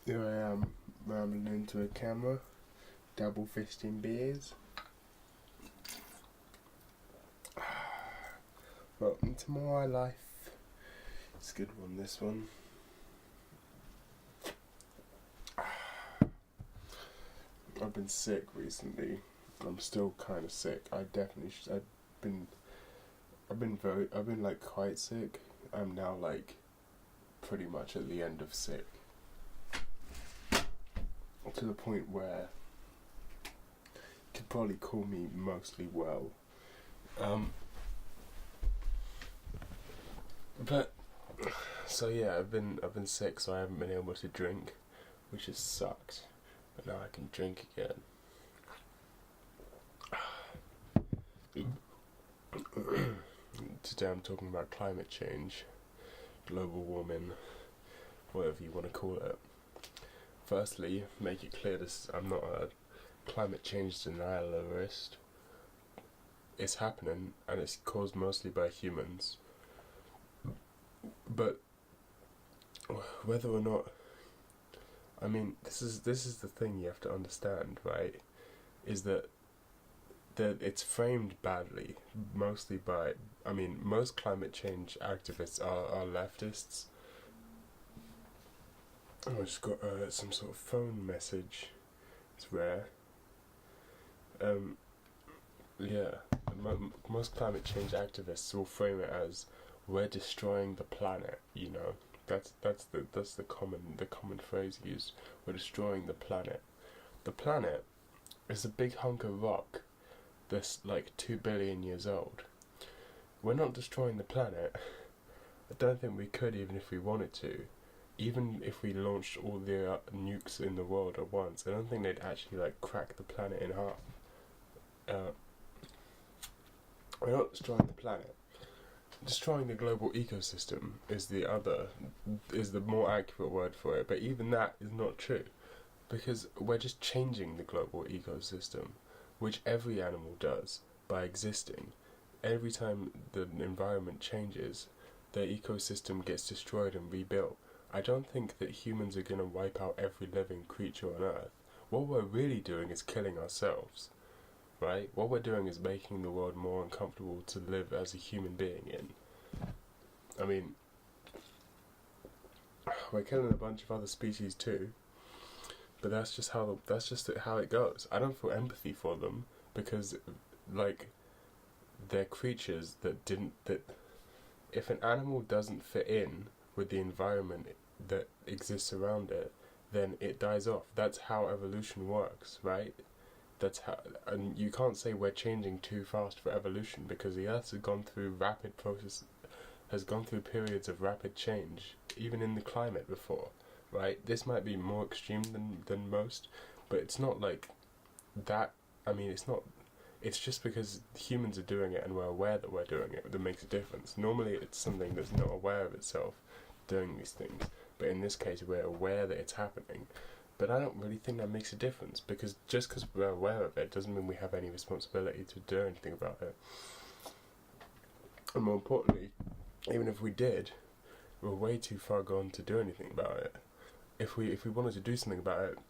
Here I am, rambling into a camera, double fisting beers. Welcome to my life. It's a good one, this one. I've been sick recently. I'm still kind of sick. I've been like quite sick. I'm now like pretty much at the end of sick. To the point where you could probably call me mostly well. But so yeah, I've been sick, so I haven't been able to drink, which has sucked. But now I can drink again. Today I'm talking about climate change, global warming, whatever you want to call it. Firstly, make it clear I'm not a climate change denialist. It's happening, and it's caused mostly by humans. But whether or not, I mean, this is the thing you have to understand, right? Is that it's framed badly, mostly by, I mean, most climate change activists are leftists. I just got some sort of phone message. It's rare. Most climate change activists will frame it as we're destroying the planet. You know, that's the common phrase used. We're destroying the planet. The planet is a big hunk of rock that's like 2 billion years old. We're not destroying the planet. I don't think we could, even if we wanted to. Even if we launched all the nukes in the world at once, I don't think they'd actually like crack the planet in half. We're not destroying the planet. Destroying the global ecosystem is the more accurate word for it, but even that is not true, because we're just changing the global ecosystem, which every animal does by existing. Every time the environment changes, the ecosystem gets destroyed and rebuilt. I don't think that humans are going to wipe out every living creature on Earth. What we're really doing is killing ourselves, right? What we're doing is making the world more uncomfortable to live as a human being in. I mean, we're killing a bunch of other species too, but that's just how it goes. I don't feel empathy for them, because, like, they're creatures that if an animal doesn't fit in with the environment that exists around it, then it dies off. That's how evolution works, right? And you can't say we're changing too fast for evolution, because the Earth has gone through periods of rapid change, even in the climate before, right? This might be more extreme than most, but it's not like that. I mean, it's just because humans are doing it and we're aware that we're doing it that makes a difference. Normally it's something that's not aware of itself doing these things, but in this case we're aware that it's happening. But I don't really think that makes a difference, because just because we're aware of it doesn't mean we have any responsibility to do anything about it. And more importantly, even if we did, we're way too far gone to do anything about it. If we wanted to do something about it,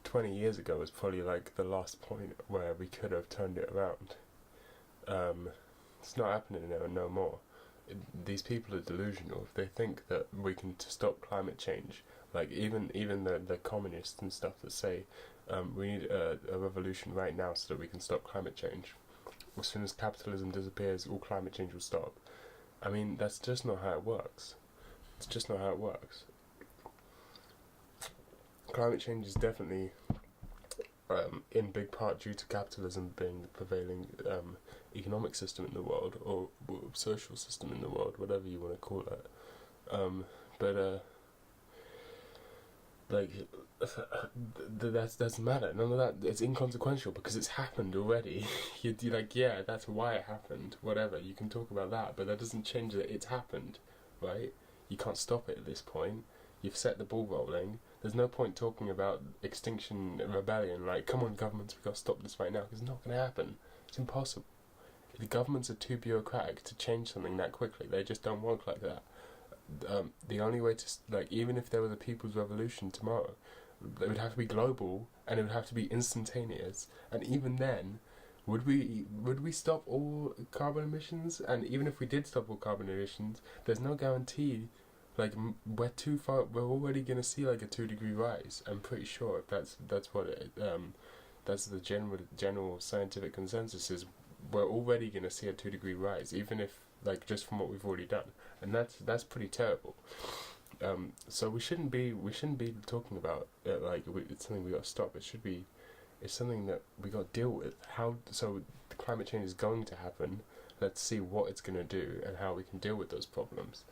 20 years ago was probably like the last point where we could have turned it around. It's not happening no more. These people are delusional. If they think that we can stop climate change, like even the communists and stuff that say we need a revolution right now so that we can stop climate change. As soon as capitalism disappears, all climate change will stop. I mean, that's just not how it works. It's just not how it works. Climate change is definitely in big part due to capitalism being the prevailing economic system in the world, or social system in the world, whatever you want to call it. That doesn't matter. None of that. It's inconsequential because it's happened already. You're like, yeah, that's why it happened. Whatever. You can talk about that, but that doesn't change that it's happened, right? You can't stop it at this point. You've set the ball rolling. There's no point talking about extinction rebellion. Like, come on, governments, we've got to stop this right now. Because it's not going to happen. It's impossible. The governments are too bureaucratic to change something that quickly. They just don't work like that. the only way to even if there was a people's revolution tomorrow, it would have to be global and it would have to be instantaneous. And even then, would we stop all carbon emissions? And even if we did stop all carbon emissions, there's no guarantee. Like we're too far. We're already gonna see like a 2-degree rise. I'm pretty sure that's what that's the general scientific consensus is. We're already gonna see a 2-degree rise, even if just from what we've already done, and that's pretty terrible. So we shouldn't be talking about it it's something we got to stop. It's something that we got to deal with. So the climate change is going to happen. Let's see what it's going to do and how we can deal with those problems.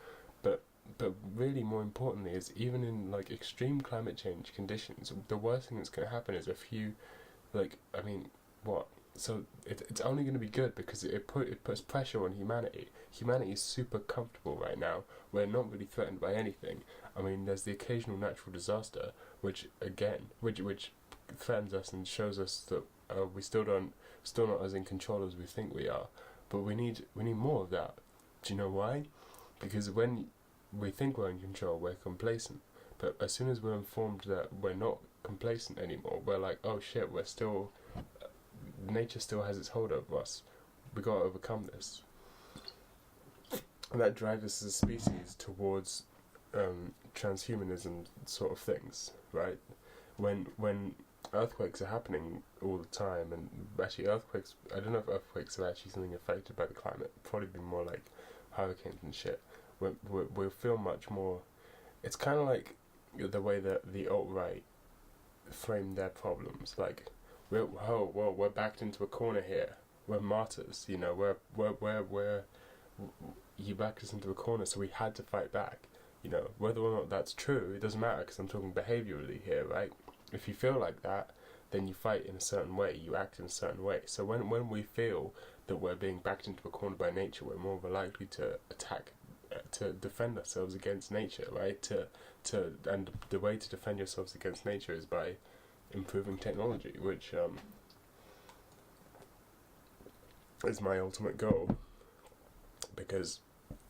But really, more importantly, is even in extreme climate change conditions, the worst thing that's going to happen is a few, what? So it's only going to be good because it puts pressure on humanity. Humanity is super comfortable right now. We're not really threatened by anything. I mean, there's the occasional natural disaster, which threatens us and shows us that we're still not as in control as we think we are. But we need more of that. Do you know why? Because when we think we're in control, we're complacent. But as soon as we're informed that we're not complacent anymore, we're like, oh shit, nature still has its hold over us. We gotta overcome this. And that drives us as a species towards transhumanism sort of things, right? When earthquakes are happening all the time, and actually earthquakes, I don't know if earthquakes are actually something affected by the climate, probably be more like hurricanes and shit. We'll feel much more. It's kind of like the way that the alt-right frame their problems, we're backed into a corner here. We're martyrs, you backed us into a corner, so we had to fight back. Whether or not that's true, it doesn't matter because I'm talking behaviorally here, right? If you feel like that, then you fight in a certain way, you act in a certain way. So when we feel that we're being backed into a corner by nature, we're more likely to attack, to defend ourselves against nature, right? And the way to defend yourselves against nature is by improving technology, which is my ultimate goal, because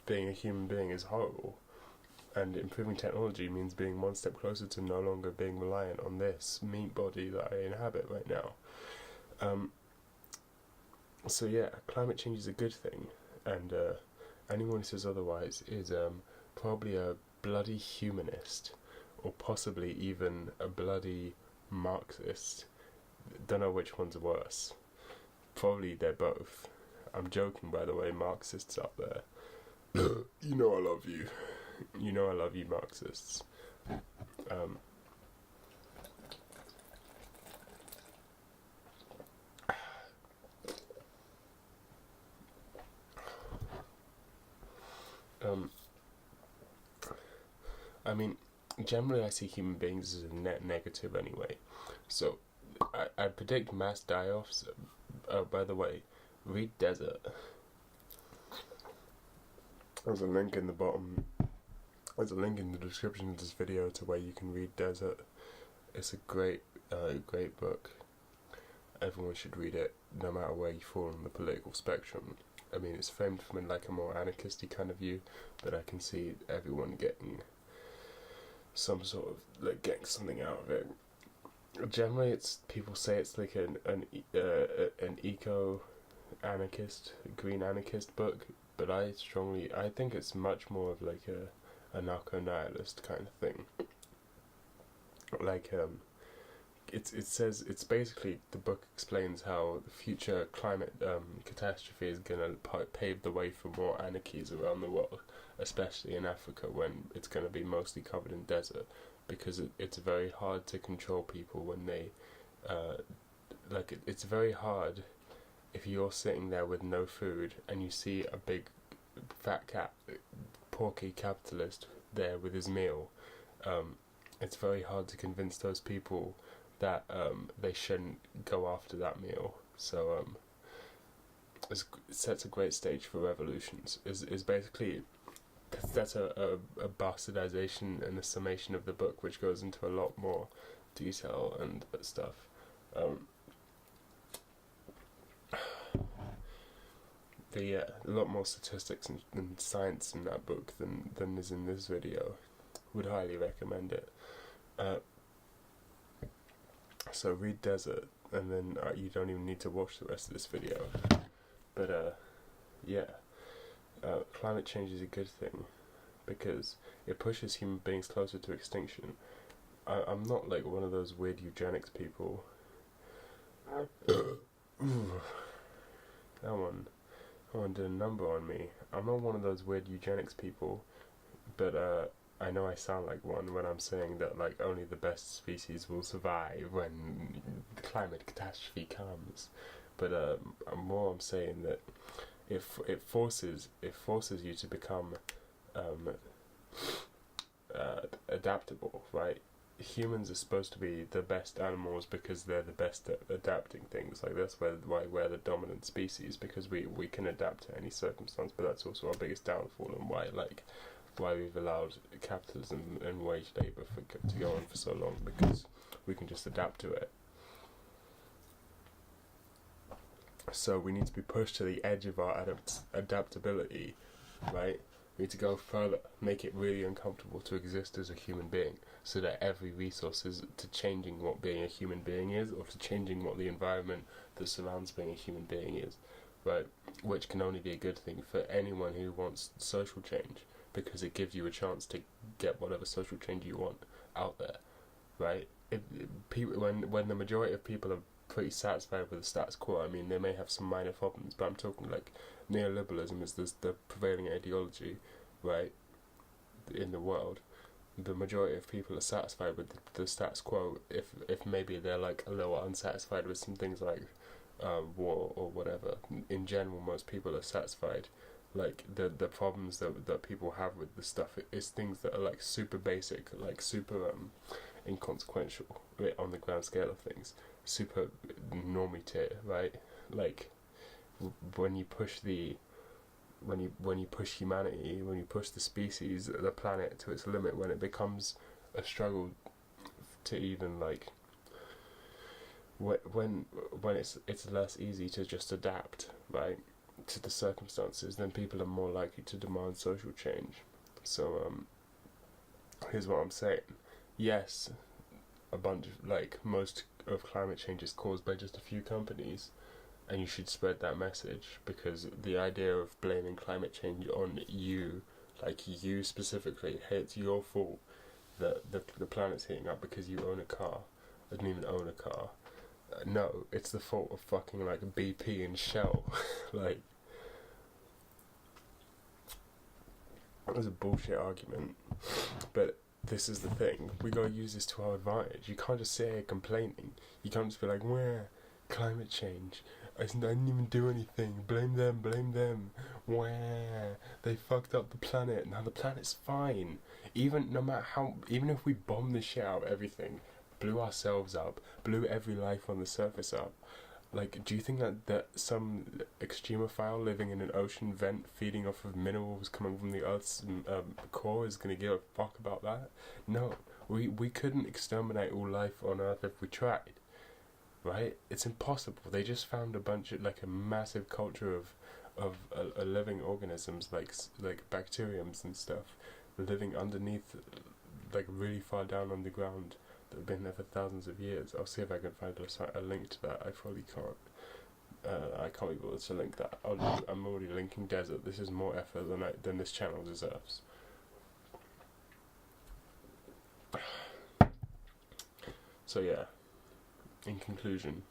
being a human being is horrible, and improving technology means being one step closer to no longer being reliant on this meat body that I inhabit right now. So yeah, climate change is a good thing, and anyone who says otherwise is probably a bloody humanist, or possibly even a bloody Marxist. Don't know which one's worse. Probably they're both. I'm joking, by the way, Marxists out there. You know I love you. You know I love you, Marxists. I mean, generally I see human beings as a net negative anyway. So, I predict mass die-offs. Oh, by the way, read Desert. There's a link in the bottom. There's a link in the description of this video to where you can read Desert. It's a great book. Everyone should read it, no matter where you fall on the political spectrum. I mean, it's framed from a more anarchisty kind of view, but I can see everyone getting some sort of getting something out of it. Generally, people say it's like an eco anarchist, green anarchist book, but I think it's much more of a anarcho-nihilist kind of thing. It says, it's basically, the book explains how the future climate catastrophe is going to pave the way for more anarchies around the world, especially in Africa, when it's going to be mostly covered in desert, because it's very hard to control people when they it's very hard if you're sitting there with no food and you see a big fat porky capitalist there with his meal. It's very hard to convince those people that they shouldn't go after that meal. So it sets a great stage for revolutions. Is basically, that's a bastardization and a summation of the book, which goes into a lot more detail and stuff. basically, yeah, a lot more statistics and science in that book than is in this video. Would highly recommend it. So read Desert, and then you don't even need to watch the rest of this video. But yeah, climate change is a good thing because it pushes human beings closer to extinction. I'm not like one of those weird eugenics people. That one did a number on me. I'm not one of those weird eugenics people, but I know I sound like one when I'm saying that like only the best species will survive when the climate catastrophe comes. But I'm saying that if it forces you to become adaptable, right? Humans are supposed to be the best animals because they're the best at adapting things. Like that's why we're the dominant species, because we can adapt to any circumstance. But that's also our biggest downfall, and why we've allowed capitalism and wage labour to go on for so long, because we can just adapt to it. So we need to be pushed to the edge of our adaptability, right? We need to go further, make it really uncomfortable to exist as a human being, so that every resource is to changing what being a human being is, or to changing what the environment that surrounds being a human being is, right? Which can only be a good thing for anyone who wants social change, because it gives you a chance to get whatever social change you want out there, right? When the majority of people are pretty satisfied with the status quo, I mean, they may have some minor problems, but I'm talking like neoliberalism is the prevailing ideology, right, in the world. The majority of people are satisfied with the status quo, if maybe they're like a little unsatisfied with some things like war or whatever. In general, most people are satisfied. Like the problems that people have with the stuff is things that are like super basic, like super inconsequential, right, on the grand scale of things, super normie tier, right? Like when you push humanity, when you push the species, the planet to its limit, when it becomes a struggle to even like when it's less easy to just adapt, right, to the circumstances, then people are more likely to demand social change. So here's what I'm saying. Yes, a bunch of most of climate change is caused by just a few companies, and you should spread that message, because the idea of blaming climate change on you, like you specifically, hey, it's your fault that the planet's heating up because you own a car. I didn't even own a car. No, it's the fault of fucking like BP and Shell. Like, that was a bullshit argument, but this is the thing. We gotta use this to our advantage. You can't just sit here complaining. You can't just be like, "Where climate change? I didn't even do anything. Blame them. Where they fucked up the planet. Now the planet's fine. Even if we bomb the shit out of everything, blew ourselves up, blew every life on the surface up. Like, do you think that some extremophile living in an ocean vent feeding off of minerals coming from the Earth's core is going to give a fuck about that? No, we couldn't exterminate all life on Earth if we tried, right? It's impossible. They just found a massive culture of living organisms like bacteriums and stuff living underneath, like really far down underground, that have been there for thousands of years. I'll see if I can find a link to that. I probably can't. I can't be bothered to link that. I'm already linking Desert. This is more effort than this channel deserves. So yeah, in conclusion,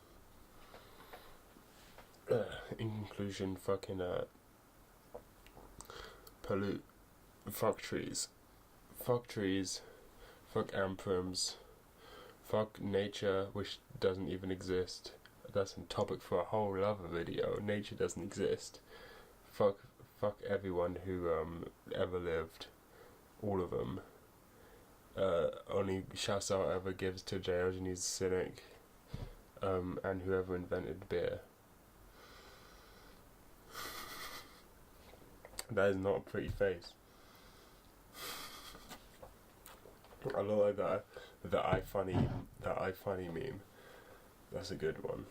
fucking pollute, fuck trees, fuck amperms. Fuck nature, which doesn't even exist. That's a topic for a whole other video. Nature doesn't exist. Fuck everyone who ever lived. All of them. Only shouts out ever gives to Diogenes the Cynic, and whoever invented beer. That is not a pretty face. I look like that. The I funny meme. That's a good one.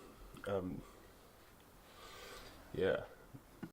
Yeah.